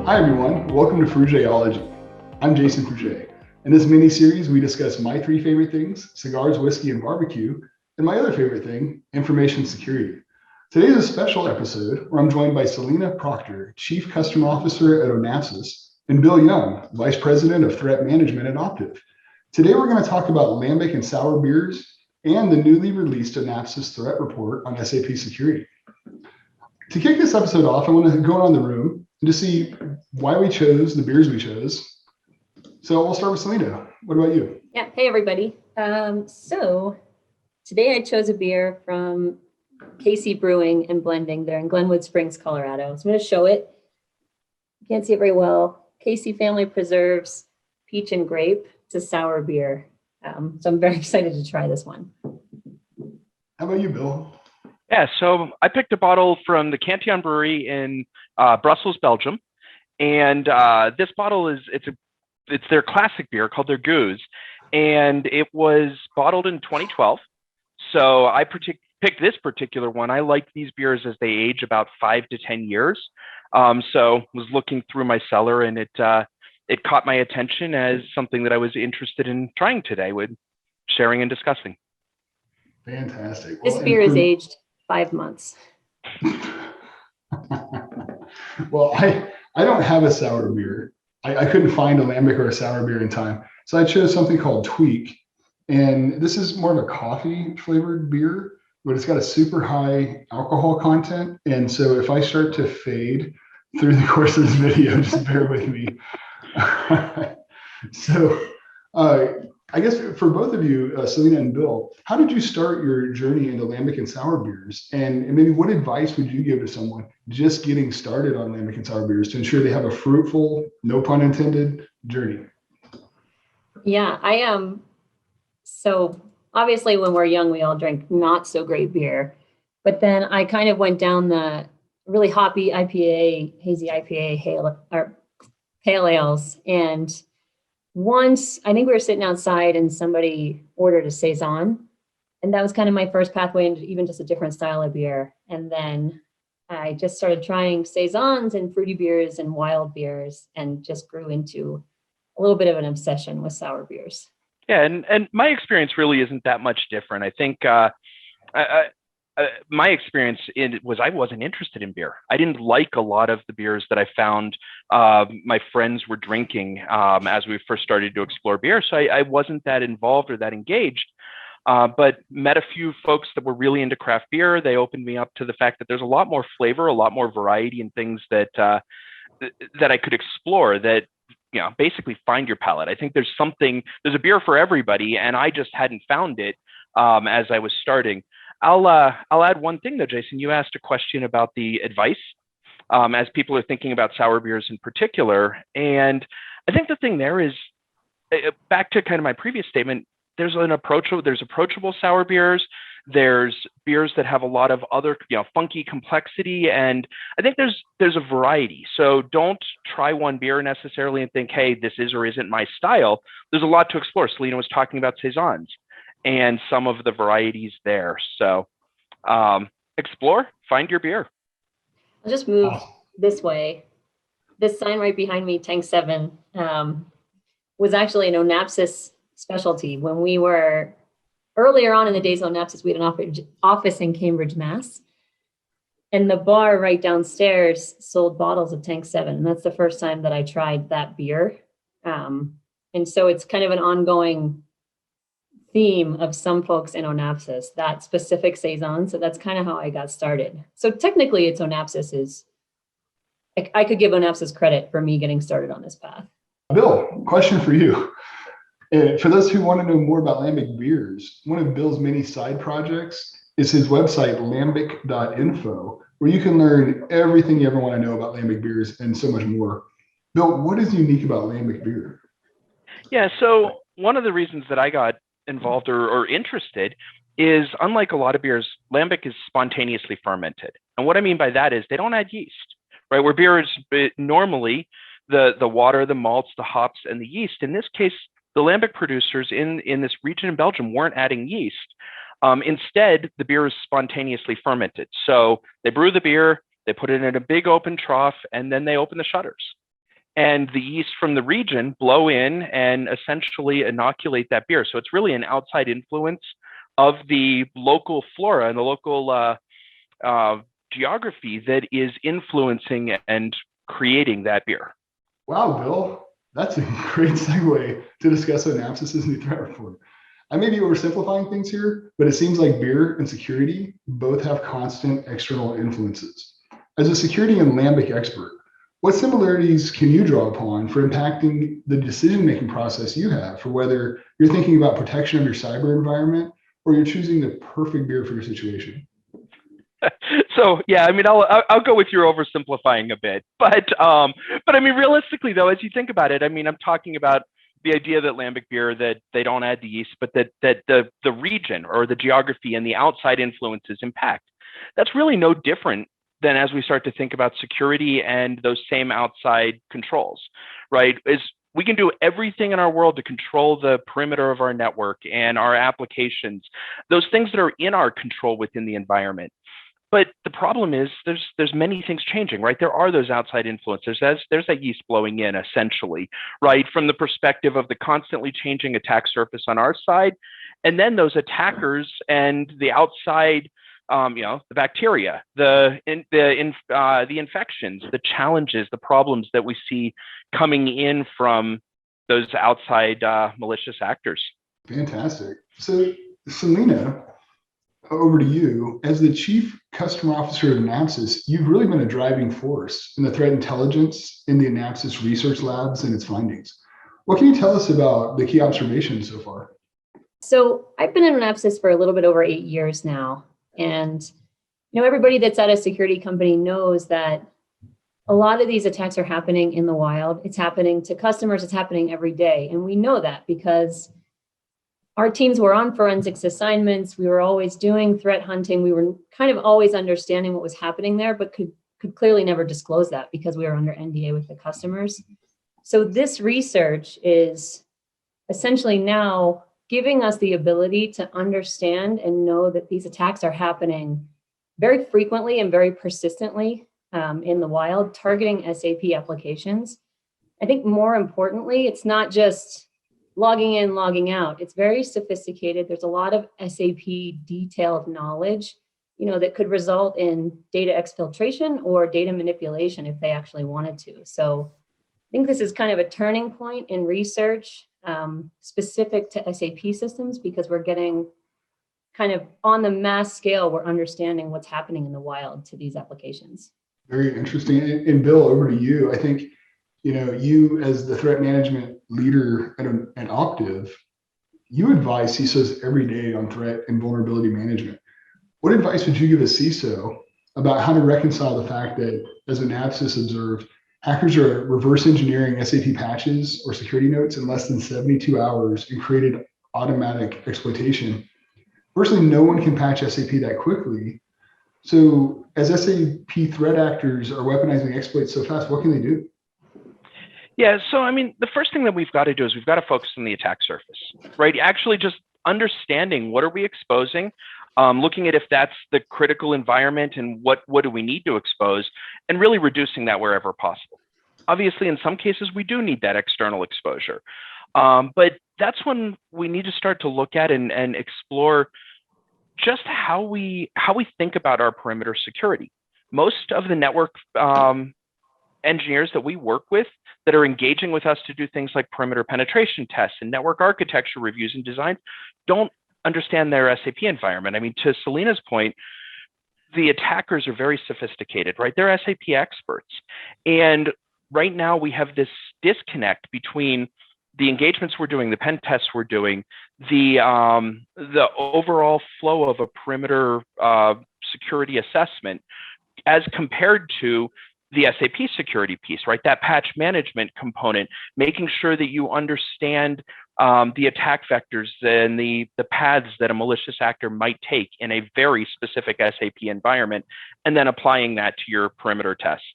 Hi everyone, welcome to Frugé-ology. I'm Jason Frugé. In this mini-series, we discuss my three favorite things, cigars, whiskey, and barbecue, and my other favorite thing, information security. Today's a special episode where I'm joined by Selena Proctor, Chief Customer Officer at Onapsis, and Bill Young, Vice President of Threat Management at Optiv. Today we're going to talk about lambic and sour beers and the newly released Onapsis Threat Report on SAP security. To kick this episode off, I want to go around the room and to see why we chose the beers we chose. So we'll start with Selena. What about you? Yeah. Hey, everybody. So today I chose a beer from KC Brewing and Blending. They're in Glenwood Springs, Colorado. So I'm going to show it. You can't see it very well. KC Family Preserves Peach and Grape. It's a sour beer. So I'm very excited to try this one. How about you, Bill? Yeah, so I picked a bottle from the Cantillon Brewery in Brussels, Belgium, and this bottle it's their classic beer called their Goose, and it was bottled in 2012. So I picked this particular one. I like these beers as they age about 5 to 10 years. So was looking through my cellar, and it caught my attention as something that I was interested in trying today with sharing and discussing. Fantastic. This beer is aged 5 months. Well, I don't have a sour beer. I couldn't find a lambic or a sour beer in time. So I chose something called Tweak. And this is more of a coffee flavored beer, but it's got a super high alcohol content. And so if I start to fade through the course of this video, just bear with me. So I guess for both of you, Selena and Bill, how did you start your journey into lambic and sour beers? And maybe what advice would you give to someone just getting started on lambic and sour beers to ensure they have a fruitful, no pun intended, journey? Yeah, I am. So obviously when we're young, we all drink not so great beer. But then I kind of went down the really hoppy IPA, hazy IPA, pale ales. And once, I think we were sitting outside and somebody ordered a Saison. And that was kind of my first pathway into even just a different style of beer. And then I just started trying Saisons and fruity beers and wild beers and just grew into a little bit of an obsession with sour beers. Yeah, and my experience really isn't that much different. I think my experience was I wasn't interested in beer. I didn't like a lot of the beers that I found my friends were drinking as we first started to explore beer. So I wasn't that involved or that engaged, but met a few folks that were really into craft beer. They opened me up to the fact that there's a lot more flavor, a lot more variety and things that I could explore that, you know, basically find your palate. I think there's a beer for everybody, and I just hadn't found it as I was starting. I'll add one thing though, Jason. You asked a question about the advice as people are thinking about sour beers in particular. And I think the thing there is, back to kind of my previous statement, there's approachable sour beers. There's beers that have a lot of other, funky complexity. And I think there's a variety. So don't try one beer necessarily and think, hey, this is or isn't my style. There's a lot to explore. Selena was talking about Saisons and some of the varieties there. So explore, find your beer. I'll just move this way. This sign right behind me, Tank 7, was actually an Onapsis specialty. When we were earlier on in the days of Onapsis, we had an office in Cambridge, Mass. And the bar right downstairs sold bottles of Tank 7. And that's the first time that I tried that beer. And so it's kind of an ongoing theme of some folks in Onapsis, that specific Saison. So that's kind of how I got started. So technically it's Onapsis I could give Onapsis credit for me getting started on this path. Bill, question for you. For those who want to know more about lambic beers, one of Bill's many side projects is his website, lambic.info, where you can learn everything you ever want to know about lambic beers and so much more. Bill, what is unique about lambic beer? Yeah, so one of the reasons that I got involved or interested is, unlike a lot of beers, lambic is spontaneously fermented. And what I mean by that is they don't add yeast, right? Where beer is normally the water, the malts, the hops, and the yeast. In this case, the lambic producers in this region in Belgium weren't adding yeast. Instead, the beer is spontaneously fermented. So they brew the beer, they put it in a big open trough, and then they open the shutters. and the yeast from the region blow in and essentially inoculate that beer. So it's really an outside influence of the local flora and the local geography that is influencing and creating that beer. Wow, Bill, that's a great segue to discuss Onapsis' new threat report. I may be oversimplifying things here, but it seems like beer and security both have constant external influences. As a security and Lambic expert, what similarities can you draw upon for impacting the decision-making process you have for whether you're thinking about protection of your cyber environment or you're choosing the perfect beer for your situation? So yeah, I mean, I'll go with your oversimplifying a bit, but I mean, realistically though, as you think about it, I mean, I'm talking about the idea that Lambic beer, that they don't add the yeast, but that the region or the geography and the outside influences impact. That's really no different than as we start to think about security and those same outside controls, right? Is we can do everything in our world to control the perimeter of our network and our applications, those things that are in our control within the environment. But the problem is there's many things changing, right? There are those outside influences. There's that yeast blowing in, essentially, right? From the perspective of the constantly changing attack surface on our side, and then those attackers and the outside, the bacteria, the infections, the challenges, the problems that we see coming in from those outside malicious actors. Fantastic. So, Selena, over to you. As the Chief Customer Officer of Onapsis, you've really been a driving force in the threat intelligence in the Onapsis research labs and its findings. What can you tell us about the key observations so far? So I've been in Onapsis for a little bit over 8 years now. And everybody that's at a security company knows that a lot of these attacks are happening in the wild. It's happening to customers. It's happening every day. And we know that because our teams were on forensics assignments. We were always doing threat hunting. We were kind of always understanding what was happening there, but could clearly never disclose that because we were under NDA with the customers. So this research is essentially now giving us the ability to understand and know that these attacks are happening very frequently and very persistently in the wild, targeting SAP applications. I think more importantly, it's not just logging in, logging out. It's very sophisticated. There's a lot of SAP detailed knowledge, that could result in data exfiltration or data manipulation if they actually wanted to. So I think this is kind of a turning point in research specific to SAP systems because we're getting kind of on the mass scale, we're understanding what's happening in the wild to these applications. Very interesting. And Bill, over to you. I think you as the threat management leader at Optiv, you advise CISOs every day on threat and vulnerability management. What advice would you give a CISO about how to reconcile the fact that, as Onapsis observed, hackers are reverse engineering SAP patches or security notes in less than 72 hours and created automatic exploitation? Firstly, no one can patch SAP that quickly. So as SAP threat actors are weaponizing exploits so fast, what can they do? Yeah, so I mean, the first thing that we've got to do is we've got to focus on the attack surface, right? Actually just understanding what are we exposing, looking at if that's the critical environment and what do we need to expose, and really reducing that wherever possible. Obviously, in some cases, we do need that external exposure, but that's when we need to start to look at and explore just how we think about our perimeter security. Most of the network engineers that we work with that are engaging with us to do things like perimeter penetration tests and network architecture reviews and designs don't understand their SAP environment. I mean, to Selena's point, the attackers are very sophisticated, right? They're SAP experts. And right now we have this disconnect between the engagements we're doing, the pen tests we're doing, the overall flow of a perimeter security assessment as compared to the SAP security piece, right? That patch management component, making sure that you understand the attack vectors and the paths that a malicious actor might take in a very specific SAP environment, and then applying that to your perimeter tests.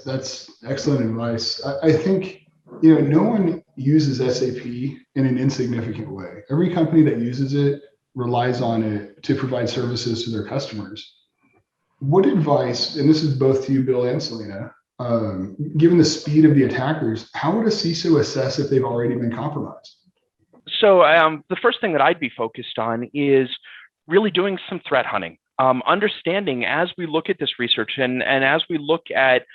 That's excellent advice. I think, no one uses SAP in an insignificant way. Every company that uses it relies on it to provide services to their customers. What advice, and this is both to you, Bill and Selena, given the speed of the attackers, how would a CISO assess if they've already been compromised? So the first thing that I'd be focused on is really doing some threat hunting, understanding as we look at this research and as we look at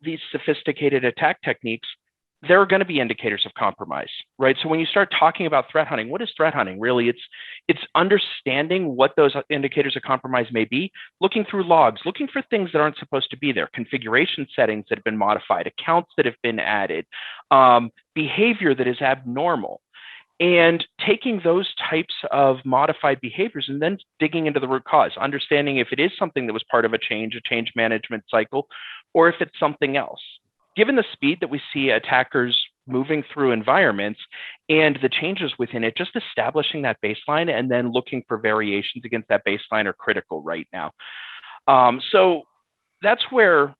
these sophisticated attack techniques, there are going to be indicators of compromise, right? So when you start talking about threat hunting, what is threat hunting? Really, it's understanding what those indicators of compromise may be, looking through logs, looking for things that aren't supposed to be there, configuration settings that have been modified, accounts that have been added, behavior that is abnormal. And taking those types of modified behaviors and then digging into the root cause, understanding if it is something that was part of a change management cycle, or if it's something else. Given the speed that we see attackers moving through environments and the changes within it, just establishing that baseline and then looking for variations against that baseline are critical right now. So that's where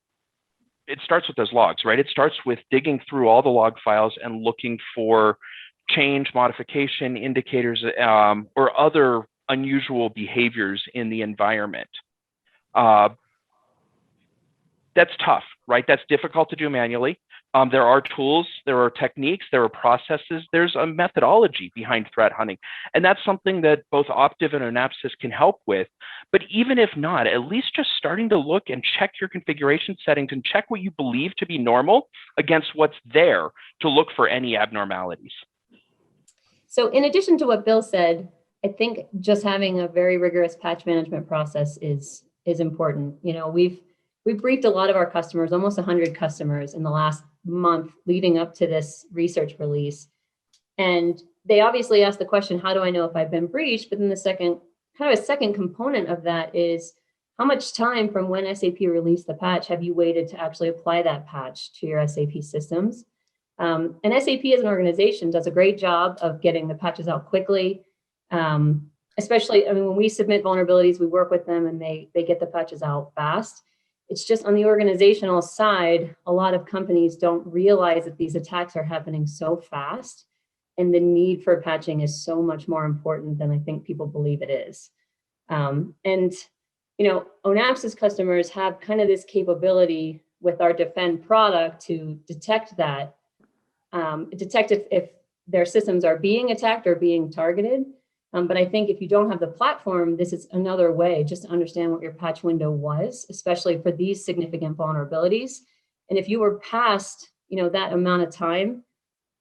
it starts with those logs, right? It starts with digging through all the log files and looking for change, modification, indicators, or other unusual behaviors in the environment. That's tough, right? That's difficult to do manually. There are tools, there are techniques, there are processes, there's a methodology behind threat hunting. And that's something that both Optiv and Onapsis can help with. But even if not, at least just starting to look and check your configuration settings and check what you believe to be normal against what's there to look for any abnormalities. So in addition to what Bill said, I think just having a very rigorous patch management process is important. You know, we've briefed a lot of our customers, almost 100 customers in the last month leading up to this research release. And they obviously asked the question, how do I know if I've been breached? But then a second component of that is how much time from when SAP released the patch have you waited to actually apply that patch to your SAP systems? And SAP as an organization does a great job of getting the patches out quickly. Especially, I mean, when we submit vulnerabilities, we work with them and they get the patches out fast. It's just on the organizational side, a lot of companies don't realize that these attacks are happening so fast and the need for patching is so much more important than I think people believe it is. And, you know, Onapsis customers have kind of this capability with our Defend product to detect that, detect if their systems are being attacked or being targeted. But I think if you don't have the platform, this is another way just to understand what your patch window was, especially for these significant vulnerabilities. And if you were past, you know, that amount of time,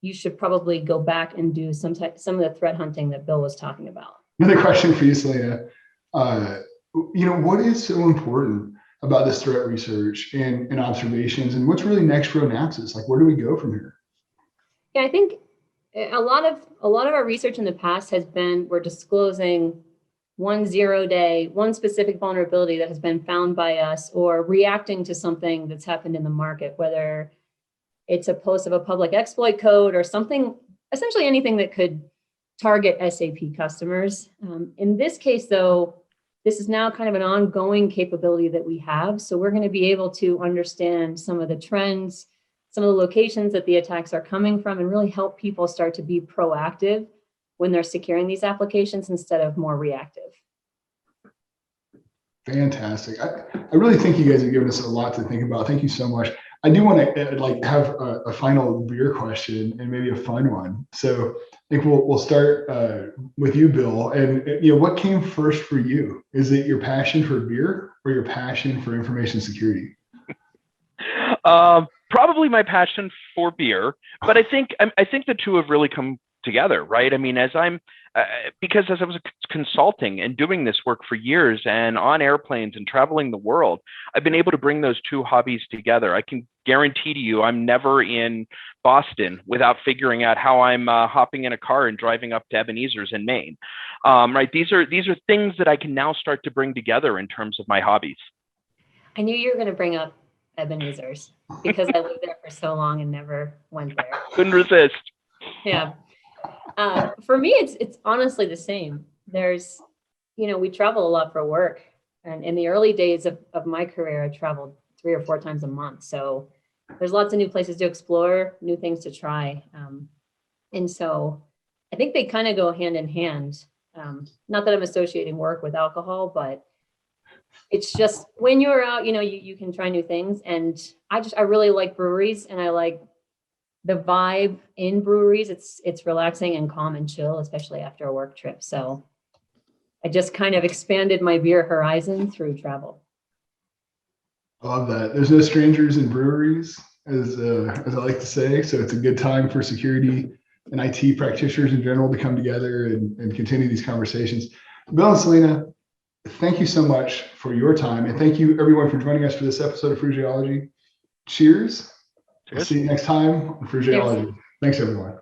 you should probably go back and do some of the threat hunting that Bill was talking about. Another question for you, Selena. You know, what is so important about this threat research and observations, and what's really next for Onapsis? Like, where do we go from here? Yeah, I think a lot of our research in the past has been we're disclosing 1 0-day, one specific vulnerability that has been found by us, or reacting to something that's happened in the market, whether it's a post of a public exploit code or something, essentially anything that could target SAP customers. In this case, though, this is now kind of an ongoing capability that we have. So we're going to be able to understand some of the trends, some of the locations that the attacks are coming from, and really help people start to be proactive when they're securing these applications instead of more reactive. Fantastic. I really think you guys have given us a lot to think about. Thank you so much. I do want to have a final beer question and maybe a fun one. So I think we'll start with you, Bill. And you know, what came first for you? Is it your passion for beer or your passion for information security? Probably my passion for beer, but I think the two have really come together, right? I mean, because as I was consulting and doing this work for years and on airplanes and traveling the world, I've been able to bring those two hobbies together. I can guarantee to you, I'm never in Boston without figuring out how I'm hopping in a car and driving up to Ebenezer's in Maine. Right? These are things that I can now start to bring together in terms of my hobbies. I knew you were going to bring up Ebenezer's because I lived there for so long and never went there. Couldn't resist. Yeah. For me, it's honestly the same. There's, you know, we travel a lot for work. And in the early days of my career, I traveled 3 or 4 times a month. So there's lots of new places to explore, new things to try. And so I think they kind of go hand in hand. Not that I'm associating work with alcohol, but it's just when you're out, you can try new things. And I really like breweries, and I like the vibe in breweries. It's relaxing and calm and chill, especially after a work trip. So I just kind of expanded my beer horizon through travel. I love that. There's no strangers in breweries, as I like to say. So it's a good time for security and IT practitioners in general to come together and continue these conversations. Bill and Selena, thank you so much for your time. And thank you everyone for joining us for this episode of Frugé-ology. Cheers. Cheers. See you next time on Frugé-ology. Thanks everyone.